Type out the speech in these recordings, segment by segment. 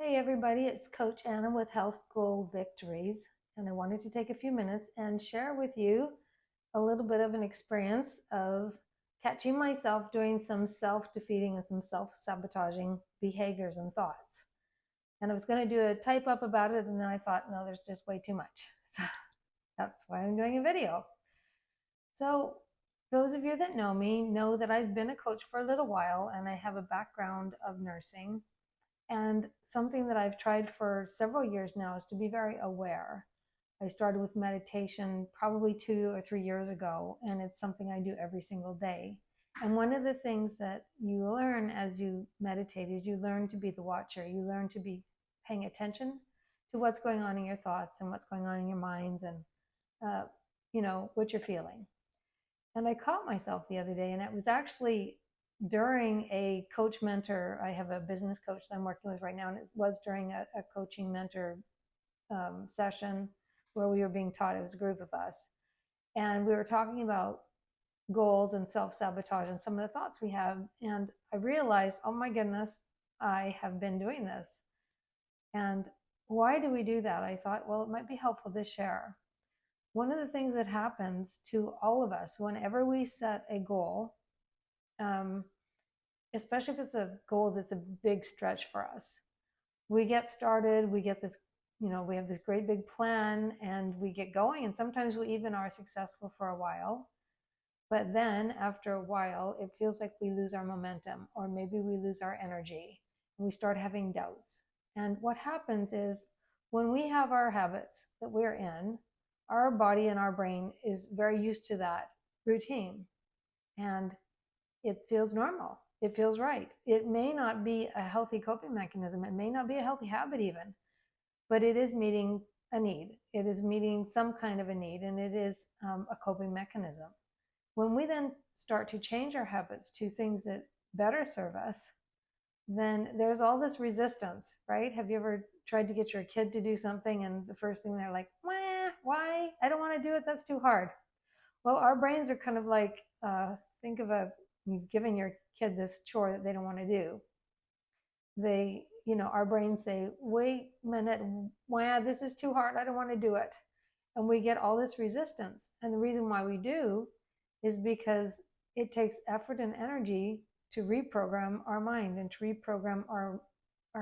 Hey everybody, it's Coach Anna with Health Goal Victories, and I wanted to take a few minutes and share with you a little bit of an experience of catching myself doing some self-defeating and some self-sabotaging behaviors and thoughts. And I was going to do a type up about it, and then I thought, no, there's just way too much. So that's why I'm doing a video. So those of you that know me know that I've been a coach for a little while, and I have a background of nursing. And something that I've tried for several years now is to be very aware. I started with meditation probably 2 or 3 years ago, and it's something I do every single day. And one of the things that you learn as you meditate is you learn to be the watcher. You learn to be paying attention to what's going on in your thoughts and what's going on in your minds and, what you're feeling. And I caught myself the other day, and it was actually during a coach mentor. I have a business coach that I'm working with right now, and it was during a coaching mentor session where we were being taught. It was a group of us, and we were talking about goals and self-sabotage and some of the thoughts we have. And I realized, oh my goodness, I have been doing this. And why do we do that? I thought, well, it might be helpful to share. One of the things that happens to all of us whenever we set a goal, especially if it's a goal that's a big stretch for us, we get started, we get this, we have this great big plan and we get going. And sometimes we even are successful for a while. But then after a while, it feels like we lose our momentum, or maybe we lose our energy and we start having doubts. And what happens is when we have our habits that we're in, our body and our brain is very used to that routine, and it feels normal. It feels right. It may not be a healthy coping mechanism. It may not be a healthy habit even, but it is meeting a need. It is meeting some kind of a need, and it is a coping mechanism. When we then start to change our habits to things that better serve us, then there's all this resistance, right? Have you ever tried to get your kid to do something and the first thing they're like, why? I don't want to do it. That's too hard. Well, our brains are kind of like, think of you've given your kid this chore that they don't want to do. Our brains say, wait a minute, wow, this is too hard. I don't want to do it. And we get all this resistance. And the reason why we do is because it takes effort and energy to reprogram our mind and to reprogram our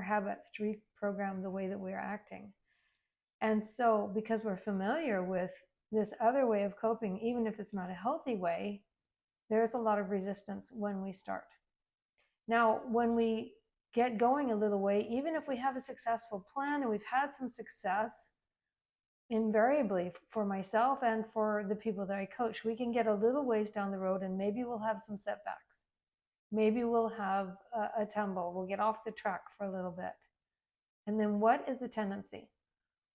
habits, to reprogram the way that we are acting. And so because we're familiar with this other way of coping, even if it's not a healthy way, there's a lot of resistance when we start. Now, when we get going a little way, even if we have a successful plan and we've had some success, invariably for myself and for the people that I coach, we can get a little ways down the road and maybe we'll have some setbacks. Maybe we'll have a tumble. We'll get off the track for a little bit. And then what is the tendency?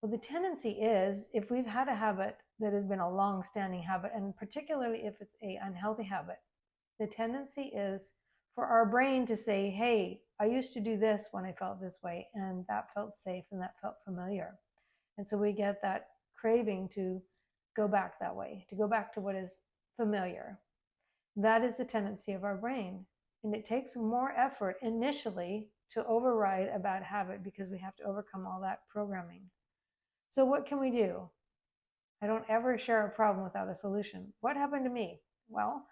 Well, the tendency is, if we've had a habit that has been a long-standing habit, and particularly if it's an unhealthy habit, the tendency is for our brain to say, hey, I used to do this when I felt this way, and that felt safe and that felt familiar. And so we get that craving to go back that way, to go back to what is familiar. That is the tendency of our brain. And it takes more effort initially to override a bad habit because we have to overcome all that programming. So what can we do? I don't ever share a problem without a solution. What happened to me? Well,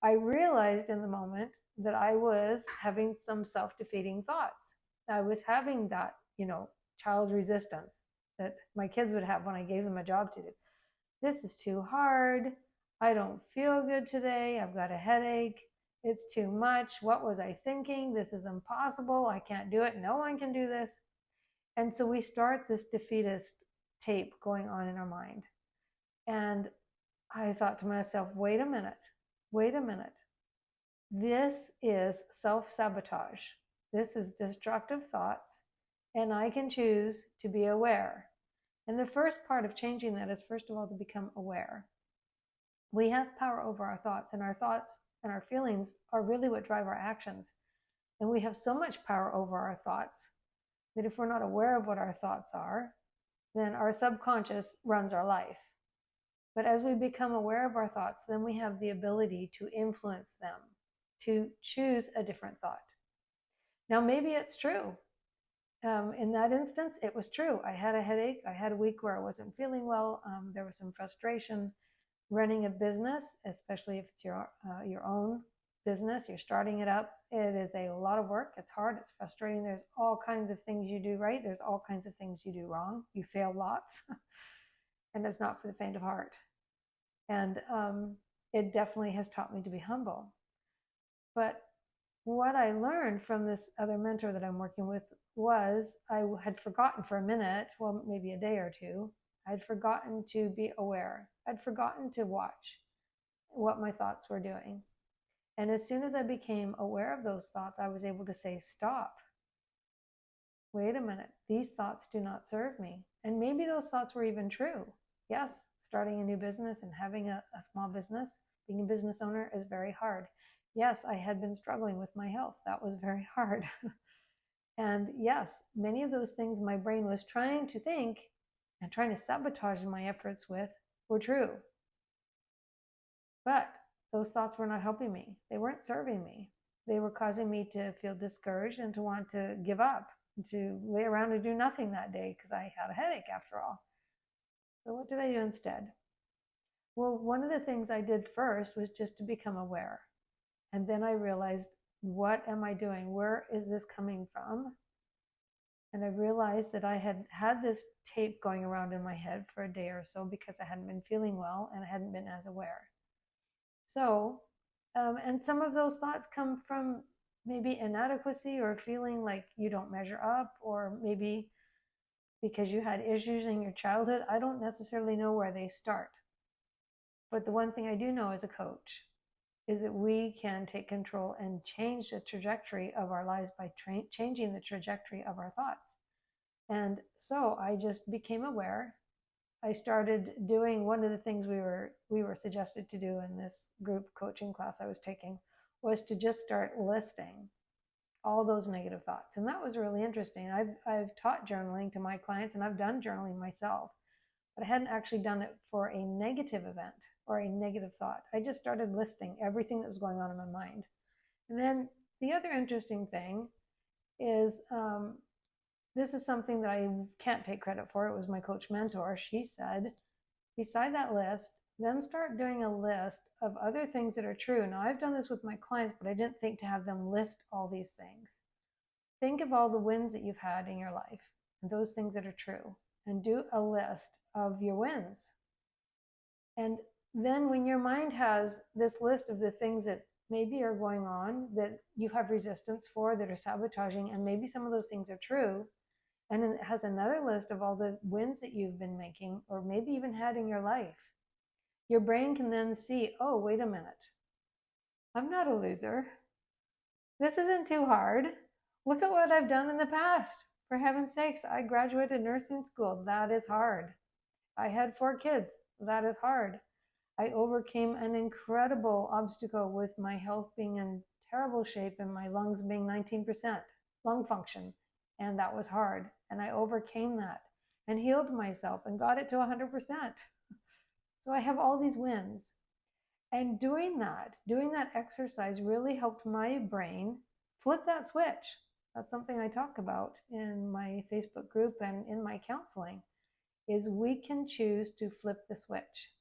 I realized in the moment that I was having some self-defeating thoughts. I was having that, child resistance that my kids would have when I gave them a job to do. This is too hard. I don't feel good today. I've got a headache. It's too much. What was I thinking? This is impossible. I can't do it. No one can do this. And so we start this defeatist tape going on in our mind. And I thought to myself, wait a minute. This is self-sabotage. This is destructive thoughts, and I can choose to be aware. And the first part of changing that is, first of all, to become aware. We have power over our thoughts, and our thoughts and our feelings are really what drive our actions. And we have so much power over our thoughts that if we're not aware of what our thoughts are, then our subconscious runs our life. But as we become aware of our thoughts, then we have the ability to influence them, to choose a different thought. Now, maybe it's true In that instance, it was true. I had a headache. I had a week where I wasn't feeling well. There was some frustration. Running a business, especially if it's your own business, you're starting it up. It is a lot of work. It's hard. It's frustrating. There's all kinds of things you do right. There's all kinds of things you do wrong. You fail lots, and it's not for the faint of heart. And it definitely has taught me to be humble. But what I learned from this other mentor that I'm working with was I had forgotten for a minute, well, maybe a day or two, I'd forgotten to be aware. I'd forgotten to watch what my thoughts were doing. And as soon as I became aware of those thoughts, I was able to say, stop. Wait a minute. These thoughts do not serve me. And maybe those thoughts were even true. Yes, starting a new business and having a small business, being a business owner is very hard. Yes, I had been struggling with my health. That was very hard. And yes, many of those things my brain was trying to think and trying to sabotage my efforts with were true. But those thoughts were not helping me. They weren't serving me. They were causing me to feel discouraged and to want to give up, to lay around and do nothing that day because I had a headache after all. So what did I do instead? Well, one of the things I did first was just to become aware. And then I realized, what am I doing? Where is this coming from? And I realized that I had had this tape going around in my head for a day or so because I hadn't been feeling well and I hadn't been as aware. So, and some of those thoughts come from maybe inadequacy or feeling like you don't measure up, or maybe because you had issues in your childhood. I don't necessarily know where they start. But the one thing I do know as a coach is that we can take control and change the trajectory of our lives by changing the trajectory of our thoughts. And so I just became aware. I started doing one of the things we were suggested to do in this group coaching class I was taking, was to just start listing all those negative thoughts. And that was really interesting. I've taught journaling to my clients and I've done journaling myself, but I hadn't actually done it for a negative event or a negative thought. I just started listing everything that was going on in my mind. And then the other interesting thing is, this is something that I can't take credit for. It was my coach mentor. She said, beside that list, then start doing a list of other things that are true. Now, I've done this with my clients, but I didn't think to have them list all these things. Think of all the wins that you've had in your life and those things that are true, and do a list of your wins. And then when your mind has this list of the things that maybe are going on that you have resistance for, that are sabotaging, and maybe some of those things are true, and it has another list of all the wins that you've been making or maybe even had in your life, your brain can then see, oh, wait a minute. I'm not a loser. This isn't too hard. Look at what I've done in the past. For heaven's sakes, I graduated nursing school. That is hard. I had 4 kids. That is hard. I overcame an incredible obstacle with my health being in terrible shape and my lungs being 19% lung function. And that was hard. And I overcame that and healed myself and got it to 100%. So I have all these wins. And doing that exercise really helped my brain flip that switch. That's something I talk about in my Facebook group and in my counseling, is we can choose to flip the switch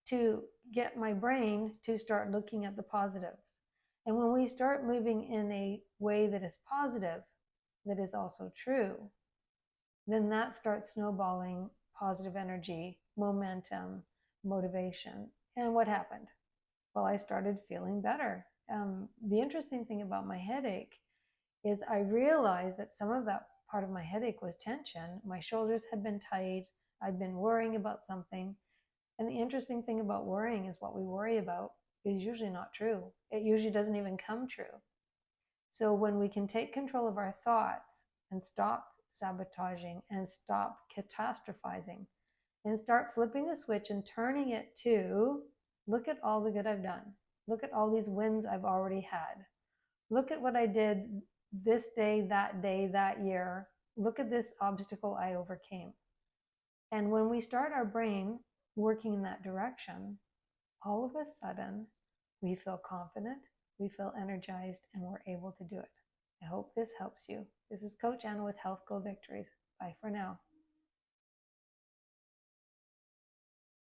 to get my brain to start looking at the positives. And when we start moving in a way that is positive, that is also true, then that starts snowballing positive energy, momentum, motivation. And what happened? Well, I started feeling better. The interesting thing about my headache is I realized that some of that part of my headache was tension. My shoulders had been tight. I'd been worrying about something. And the interesting thing about worrying is what we worry about is usually not true. It usually doesn't even come true. So when we can take control of our thoughts and stop sabotaging and stop catastrophizing and start flipping the switch and turning it to, look at all the good I've done. Look at all these wins I've already had. Look at what I did this day, that year. Look at this obstacle I overcame. And when we start our brain working in that direction, all of a sudden, we feel confident, we feel energized, and we're able to do it. I hope this helps you. This is Coach Anna with Health Go Victories. Bye for now.